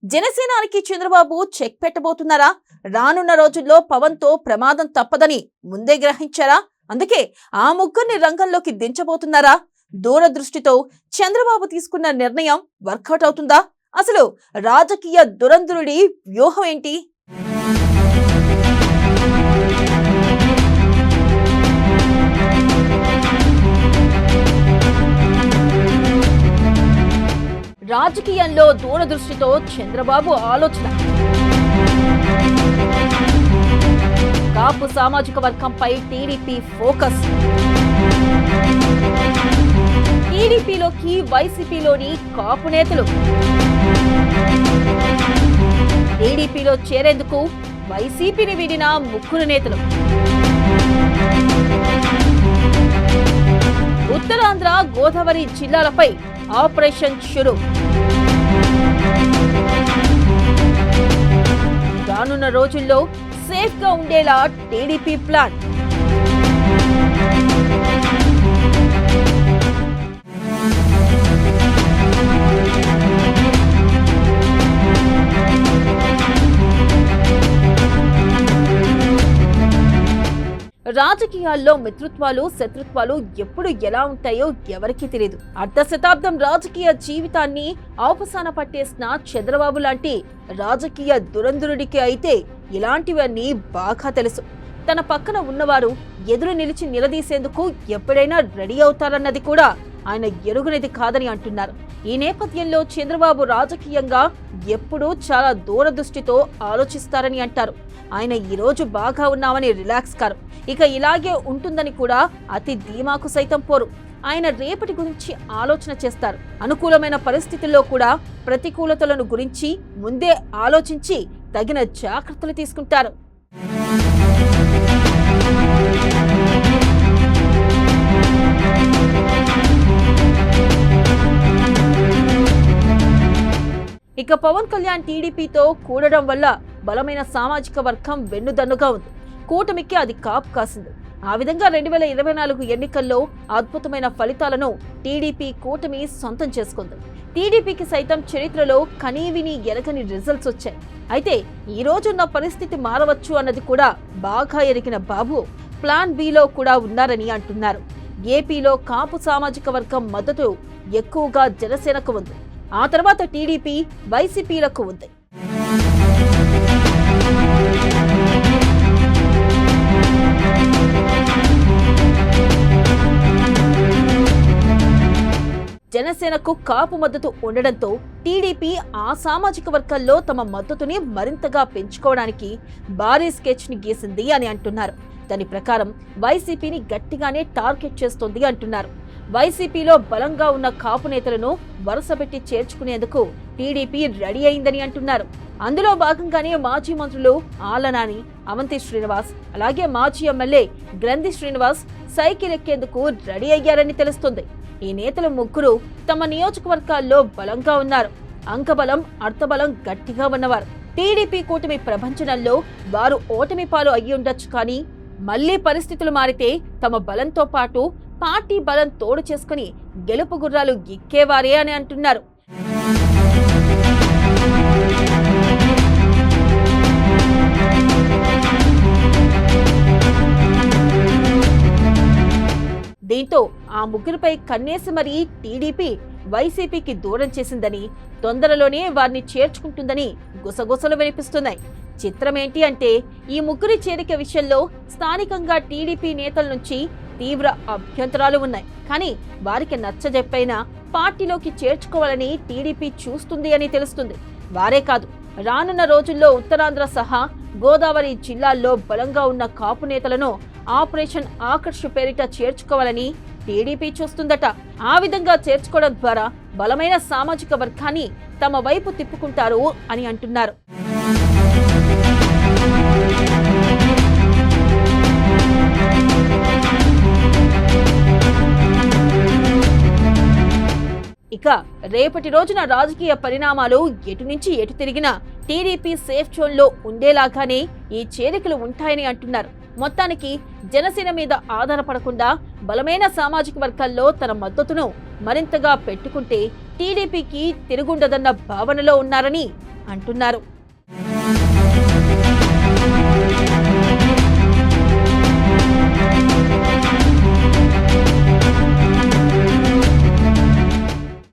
జనసేనానికి Chandrababu check పెట్టబోతున్నారా? రానున్న రోజుల్లో పవన్ తో ప్రమాదం తప్పదని ముందే గ్రహించారా? అందుకే ఆ ముగ్గురిని రంగంలోకి దించబోతున్నారా? దూరదృష్టితో చంద్రబాబు తీసుకున్న నిర్ణయం వర్కౌట్ అవుతుందా? అసలు రాజకీయ దురంధరుడి వ్యూహం ఏంటి? రాజకీయంలో దూరదృష్టితో చంద్రబాబు ఆలోచన. కాపు సామాజిక వర్గంపై టీడీపీ ఫోకస్. టీడీపీలోకి వైసీపీలోని కాపు నేతలు. టీడీపీలో చేరేందుకు వైసీపీని వీడిన ముగ్గురు నేతలు. ఉత్తరాంధ్ర గోదావరి జిల్లాలపై ఆపరేషన్ షురు. రానున్న రోజుల్లో సేఫ్ గా ఉండేలా టీడీపీ ప్లాన్. రాజకీయాల్లో మిత్రత్వాలు శత్రుత్వాలు ఎప్పుడు ఎలా ఉంటాయో ఎవరికీ తెలియదు. అర్ధ శతాబ్దం రాజకీయ జీవితాన్ని అవసాన పట్టేసిన చంద్రబాబు లాంటి రాజకీయ దురంధరుడికి అయితే ఇలాంటివన్నీ బాగా తెలుసు. తన పక్కన ఉన్నవారు ఎదురు నిలిచి నిలదీసేందుకు ఎప్పుడైనా రెడీ అవుతారన్నది కూడా ఆయన ఎరుగునది కాదని అంటున్నారు. ఈ నేపథ్యంలో చంద్రబాబు రాజకీయంగా ఎప్పుడూ చాలా దూరదృష్టితో ఆలోచిస్తారని అంటారు. ఆయన ఈ రోజు బాగా ఉన్నామని రిలాక్స్ కారు. ఇక ఇలాగే ఉంటుందని కూడా అతి ధీమాకు సైతం పోరు. ఆయన రేపటి గురించి ఆలోచన చేస్తారు. అనుకూలమైన పరిస్థితుల్లో కూడా ప్రతికూలతలను గురించి ముందే ఆలోచించి తగిన జాగ్రత్తలు తీసుకుంటారు. ఇక పవన్ కళ్యాణ్ టీడీపీతో కూడడం వల్ల బలమైన సామాజిక వర్గం వెన్నుదన్నుగా ఉంది. కూటమికి అది కాపు కాసింది. ఆ విధంగా 2024 ఎన్నికల్లో అద్భుతమైన ఫలితాలను టీడీపీ కూటమి సొంతం చేసుకుంది. టీడీపీకి సైతం చరిత్రలో కనీవిని ఎరగని రిజల్ట్స్ వచ్చాయి. అయితే ఈ రోజున్న పరిస్థితి మారవచ్చు అన్నది కూడా బాగా ఎరిగిన బాబు ప్లాన్ బిలో కూడా ఉన్నారని అంటున్నారు. ఏపీలో కాపు సామాజిక వర్గం మద్దతు ఎక్కువగా జనసేనకు ఉంది. ఆ తర్వాత టీడీపీ వైసీపీలకు ఉంది. జనసేనకు కాపు మద్దతు ఉండడంతో టీడీపీ ఆ సామాజిక వర్గాల్లో తమ మద్దతుని మరింతగా పెంచుకోవడానికి భారీ స్కెచ్ ని గీసింది అని అంటున్నారు. దాని ప్రకారం వైసీపీని గట్టిగానే టార్గెట్ చేస్తోంది అంటున్నారు. వైసీపీలో బలంగా ఉన్న కాపు నేతలను వరుసపెట్టి చేర్చుకునేందుకు టీడీపీ రెడీ అయిందని అంటున్నారు. అందులో భాగంగానే మాజీ మంత్రులు ఆలనాని, అవంతి శ్రీనివాస్, అలాగే మాజీ ఎమ్మెల్యే గ్రంథి శ్రీనివాస్ సైకిల్ ఎక్కేందుకు రెడీ అయ్యారని తెలుస్తుంది. ఈ నేతలు ముగ్గురు తమ నియోజకవర్గాల్లో బలంగా ఉన్నారు. అంకబలం అర్థబలం గట్టిగా ఉన్నవారు. టీడీపీ కూటమి ప్రపంచంలో వారు ఓటమి పాలు అయ్యి ఉండొచ్చు, కానీ మళ్లీ పరిస్థితులు మారితే తమ బలంతో పాటు పార్టీ బలం తోడు చేసుకుని గెలుపు గుర్రాలు ఎక్కేవారే అని అంటున్నారు. దీంతో ఆ ముగ్గురిపై కన్నేసి మరీ టీడీపీ వైసీపీకి దూరం చేసిందని, తొందరలోనే వారిని చేర్చుకుంటుందని గుసగుసలు వినిపిస్తున్నాయి. చిత్రమేంటి అంటే ఈ ముగ్గురి చేరిక విషయంలో స్థానికంగా టీడీపీ నేతల నుంచి తీవ్ర అభ్యంతరాలు ఉన్నాయి. కానీ వారికి నచ్చజెప్పైనా పార్టీలోకి చేర్చుకోవాలని టీడీపీ చూస్తుంది అని తెలుస్తుంది. వారే కాదు, రానున్న రోజుల్లో ఉత్తరాంధ్ర సహా గోదావరి జిల్లాల్లో బలంగా ఉన్న కాపు నేతలను ఆపరేషన్ ఆకర్ష్ పేరిట చేర్చుకోవాలని టీడీపీ చూస్తుందట. ఆ విధంగా చేర్చుకోవడం ద్వారా బలమైన సామాజిక వర్గాన్ని తమ వైపు తిప్పుకుంటారు అని అంటున్నారు. ఇక రేపటి రోజున రాజకీయ పరిణామాలు ఎటు నుంచి ఎటు తిరిగినా టీడీపీ సేఫ్ జోన్ లో ఉండేలాగానే ఈ చేరికలు ఉంటాయని అంటున్నారు. మొత్తానికి జనసేన మీద ఆధారపడకుండా బలమైన సామాజిక వర్గాల్లో తన మద్దతును మరింతగా పెట్టుకుంటే టీడీపీకి తిరుగుండదన్న భావనలో ఉన్నారని అంటున్నారు.